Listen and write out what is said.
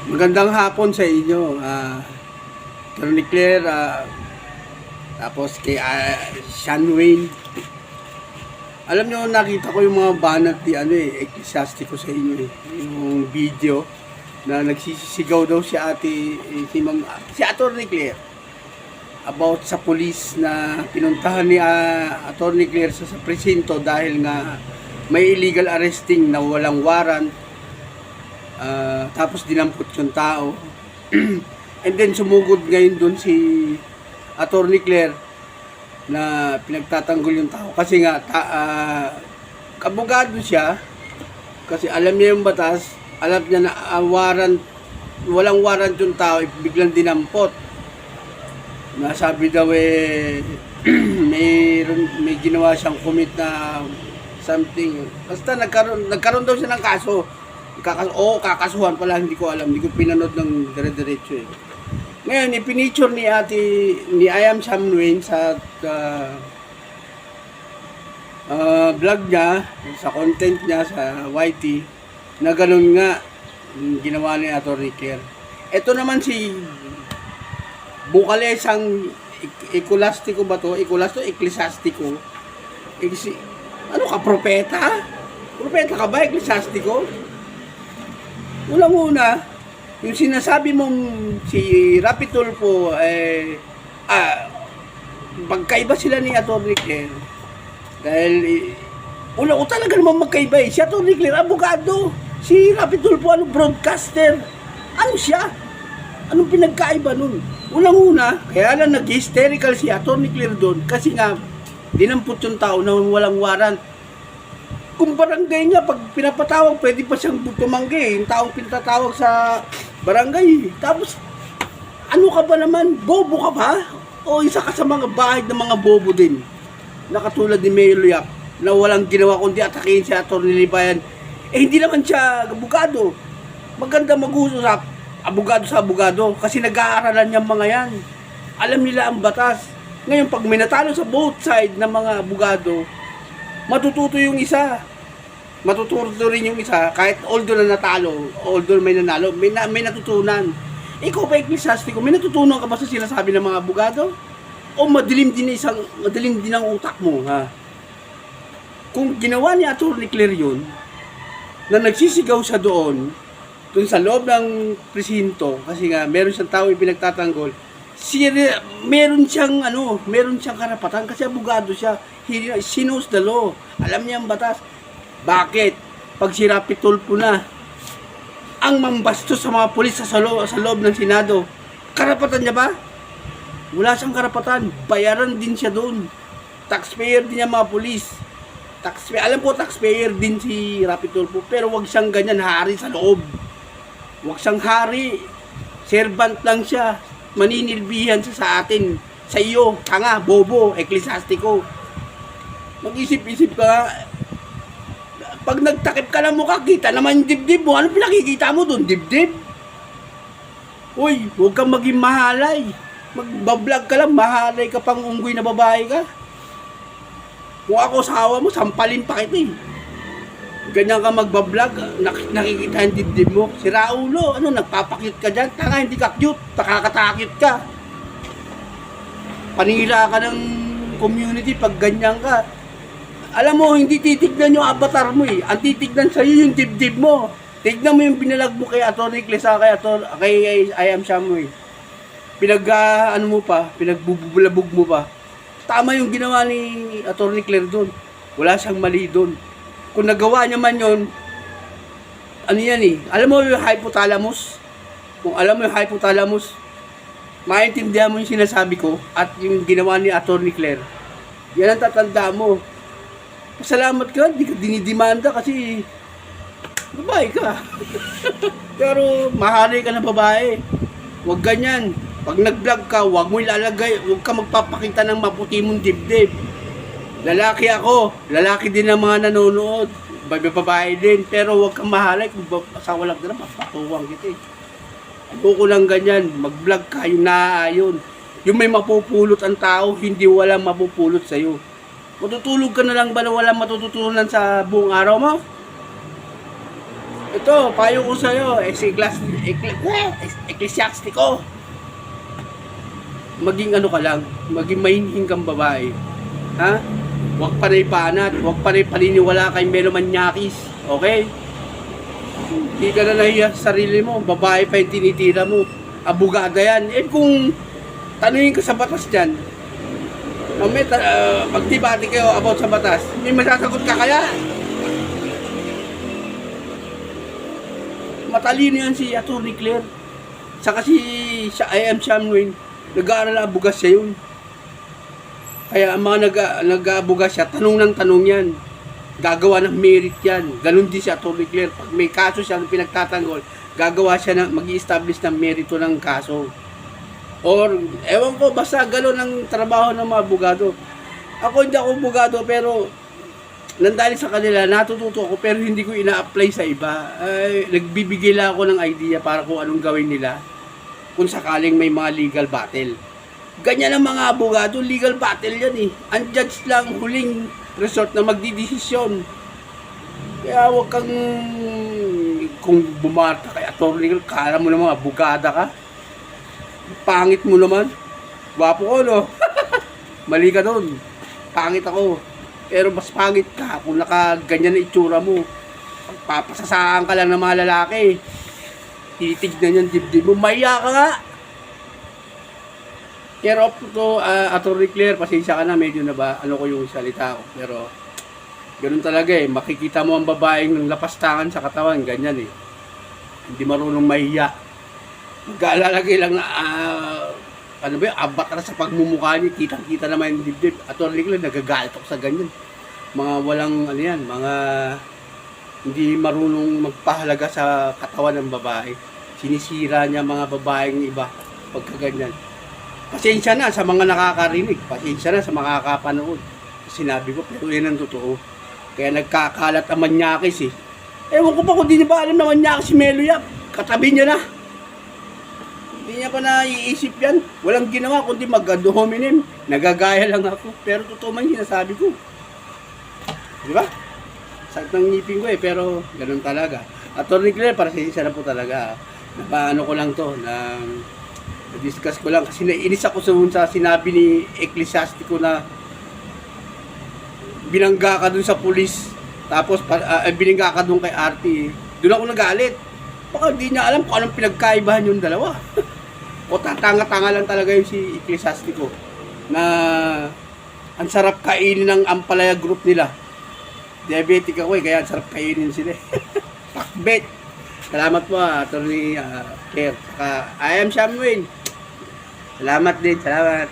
Magandang hapon sa inyo, Tony Claire, tapos kay Sean Wayne. Alam nyo, nakita ko yung mga banat ni Ecclesiastico sa inyo yung video na nagsisigaw daw si si Atty. Claire about sa police na pinuntahan ni Atty. Claire sa presinto dahil nga may illegal arresting na walang warrant. Tapos dinampot yung tao. And then sumugod ngayon doon si Atty. Claire na pinagtatanggol yung tao kasi nga abogado siya, kasi alam niya yung batas, alam niya na walang warrant yung tao, biglang dinampot. Nasabi daw may ginawa siyang commit na something, basta nagkaroon daw siya ng kaso. Kakasuhan pala, hindi ko alam, hindi ko pinanood ng dire-diretso eh. Ngayon, ipiniture ni I Am Sam Wayne sa vlog niya, sa content niya sa YT, na ganun nga ginawa ni Atty. Claire. Ito naman si Bukalesang Ecclesiastico ba to? Ecclesiastico. Ano ka, propeta? Propeta ka ba, Ecclesiastico? Unang-una, yung sinasabi mong si Rapi Tulfo, magkaiba sila ni Atty. Claire. Dahil, una ko talaga naman magkaiba eh. Si Atty. Claire, abogado. Si Rapi Tulfo, broadcaster. Ano siya? Anong pinagkaiba nun? Unang-una, kaya lang nag-hysterical si Atty. Claire doon kasi nga, dinampot yung tao na walang warrant. Kung barangay nga, pag pinapatawag, pwede pa siyang tumanggi. Yung taong pinatatawag sa barangay. Tapos, ano ka ba naman? Bobo ka ba? O isa ka sa mga bahay ng mga bobo din? Nakatulad ni Mayor Yap, na walang ginawa kundi atakihin si Atty. Libayan. Hindi naman siya abogado. Maganda mag-usap, abogado sa abogado. Kasi nag-aaralan niyang mga yan. Alam nila ang batas. Ngayon, pag may natalo sa both side ng mga abogado, matututo yung isa. Matututo rin yung isa, kahit although na natalo, although may nanalo, may natutunan. Ikaw pa, Ecclesiastico, may natutunan ka ba sa sinasabi ng mga abogado? O madilim din ang utak mo, ha? Kung ginawa ni Atty. Claire yun, na nagsisigaw siya doon sa loob ng presinto, kasi nga meron siyang tao yung pinagtatanggol, meron siyang karapatan kasi abogado siya. He knows the law. Alam niya ang batas. Bakit? Pag si Rapi Tulfo na ang mambastos sa mga pulis sa loob ng Senado, karapatan niya ba? Wala siyang karapatan. Bayaran din siya doon. Taxpayer din yung mga pulis. Alam ko, taxpayer din si Rapi Tulfo, pero wag siyang ganyan, hari sa loob. Wag siyang hari. Servant lang siya. Maninilbihan siya sa atin. Sa iyo, tanga, bobo, Ecclesiastico. Mag-isip-isip ka. Pag nagtakip ka ng mukha, kita naman yung dibdib mo. Ano pinakikita mo doon? Dibdib? Uy, huwag kang maging mahalay. Magbablog ka lang, mahalay ka pang unggoy na babae ka. Kung ako asawa mo, sampalin pa kita eh. Ganyan ka magbablog, nakikita yung dibdib mo. Si Raulo, nagpapakit ka dyan? Tanga, hindi ka cute, nakakatakit ka. Panira ka ng community pag ganyan ka. Alam mo, hindi titignan yung avatar mo eh. Ang titignan sa'yo yung dibdib mo. Tignan mo yung binalag mo kay Atty. Claire, kay I Am Sam Wayne. Pinagbubulabog mo pa. Tama yung ginawa ni Atty. Claire doon. Wala siyang mali doon. Kung nagawa niya man yun, ano yan eh. Alam mo yung hypothalamus? Kung alam mo yung hypothalamus, maintindihan mo yung sinasabi ko at yung ginawa ni Atty. Claire. Yan ang tatanda mo. Pasalamat ka, di ka dinidimanda kasi babae ka. Pero mahali ka na babae. Huwag ganyan. Pag nag-vlog ka, huwag mo ilalagay, huwag ka magpapakita ng maputi mong dibdib. Lalaki ako, lalaki din ang mga nanonood. Babae din, pero huwag kang mahalay. Kung asawa lang na, mapatuwang kita eh. Ako lang ganyan, mag-vlog ka, yung naaayon. Yung may mapupulot ang tao, hindi walang mapupulot sa'yo. Matutulog ka na lang ba na walang matututunan sa buong araw mo? Ito, payo ko sa'yo, eklesyastiko. Maging ano ka lang, maging mahinhin kang babae. Ha? Huwag panay panat, huwag panay paniniwala kay Melomanyakis. Okay? Hindi ka na nahiya sa sarili mo, babae pa yung tinitira mo. Abogada yan. Eh kung tanungin ka sa batas dyan, magdibati kayo about sa batas, may masasagot ka kaya? Matalino yan si Atty. Claire. Saka si I.M. Shamwin, nag-aaral na bugas siya yun. Kaya ang mga nag-aabugas siya, tanong ng tanong yan. Gagawa ng merit yan. Ganun din si Atty. Claire. Pag may kaso siya na pinagtatanggol, gagawa siya na mag-i-establish ng merito ng kaso. Or, ewan ko, basta gano'n ang trabaho ng mga abogado. Ako hindi ako abogado, pero nandali sa kanila, natututo ako, pero hindi ko ina-apply sa iba. Nagbibigay lang ako ng idea para kung anong gawin nila kung sakaling may mga legal battle. Ganyan ang mga abogado, legal battle yan eh. Ang judge lang huling resort na magdidesisyon. Kaya huwag kang, kung bumarta kay attorney, kala mo naman abogada ka. Pangit mo naman. Gwapo ko, no? Mali ka doon. Pangit ako. Pero mas pangit ka kung nakaganyan na itsura mo. Papasasaan ka lang ng mga lalaki. Titignan yung dibdib mo. Maya ka nga. Pero to, Atty. Claire, pasensya ka na. Medyo na ba, ano ko yung salita ko. Pero, ganun talaga eh. Makikita mo ang babaeng lapastangan sa katawan. Ganyan eh. Hindi marunong mahiya. Magkalalagay lang na, ano ba yun, abak na sa pagmumukha niya, kitang-kita naman yung dibdib. Atty. Claire, nagagalit ako sa ganyan. Mga walang, ano yan, mga hindi marunong magpahalaga sa katawan ng babae. Sinisira niya mga babaeng iba pagkaganyan. Pasensya na sa mga nakakarinig, pasensya na sa mga kakapanood. Sinabi ko, pero yan ang totoo. Kaya nagkakalat ang Manyakis eh. Ewan ko pa kung di niya ba alam na Manyakis si Melo Yap. Katabi niya na. Hindi niya pa naiisip yan. Walang ginawa kundi mag-ad hominem. Nagagaya lang ako. Pero totoo man yung sinasabi ko. Di ba? Sakit ng ngipin ko eh. Pero ganun talaga. Atty. Claire, para sa isa na po talaga. Napaano ko lang to. Na-discuss ko lang. Kasi nainis ako sa sinabi ni Ecclesiastico na binangga ka dun sa pulis. Tapos binangga ka dun kay RT. Doon ako nagalit. Baka di niya alam kung anong pinagkaibahan yung dalawa. O tatanga-tanga lang talaga yung si Ecclesiastico na ang sarap kainin ng Ampalaya group nila. Diabetic ako eh, kaya ang sarap kainin sila. Pakbet. Salamat po, Atty. Claire. Saka, I am Shamwin. Salamat din, salamat.